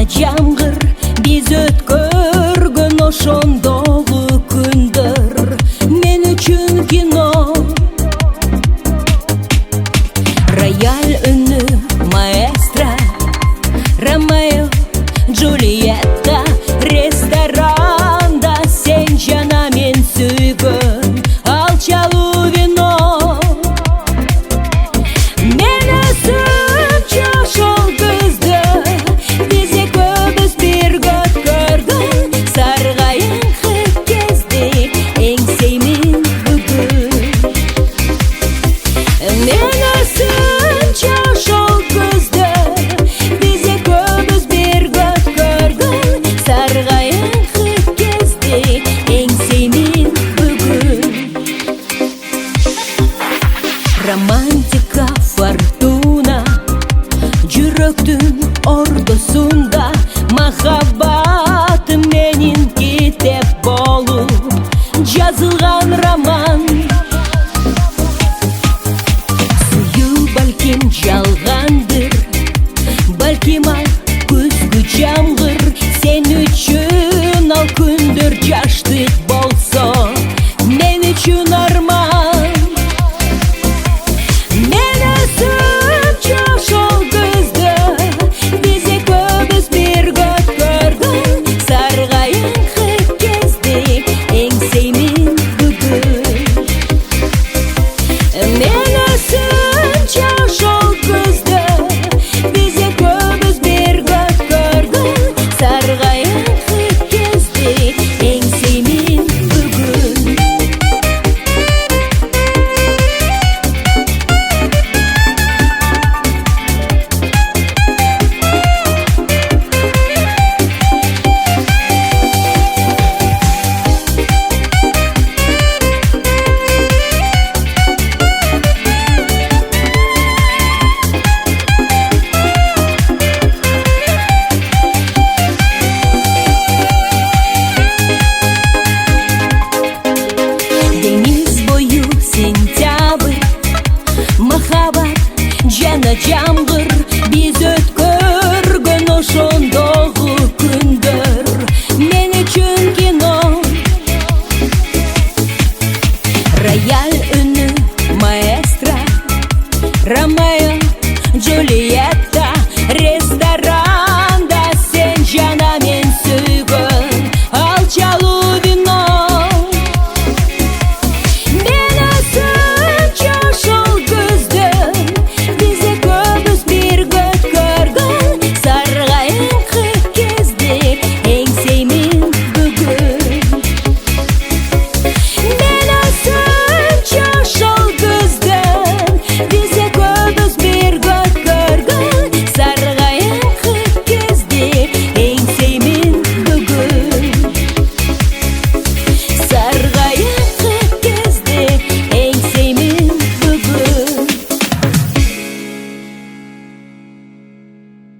жана жамгыр биз өткөргөн ошондогу күндөр мен үчүн кино. Рояль үнү маэстро, Ромео, Джульетта, ресторанда сен жана мен сүйгөн алчалуу вино. Мен өзүмчө ошол күздө биз экөөбүз бирге өткөргөн саргайыңкы кезди эңсеймин бүгүн. Мен өзүмчө ошол күздө биз экөөбүз бирге өткөргөн саргайыңкы кезди эңсеймин бүгүн. Романтика фортуна жүрөктүн ордосунда, махаббатым менинки деп болуп жазылган роман. Сүйүү балким жалгандыр, балким ал күзгү жамгыр, сен үчүн ал күндөр жаштык болсо мен үчүн арман. Мен өзүмчө ошол күздө биз экөөбүз бирге өткөргөн саргайыңкы кезди эңсеймин бүгүн. Мен өзүмчө ошол күздө биз экөөбүз бирге өткөргөн саргайыңкы кезди эңсеймин бүгүн. Деңиз бою сентябрь, махаббат жана жамгыр, биз өткөргөн ошондогу күндөр мен үчүн кино. Рояль үнү маэстро, Ромео, Джульетта,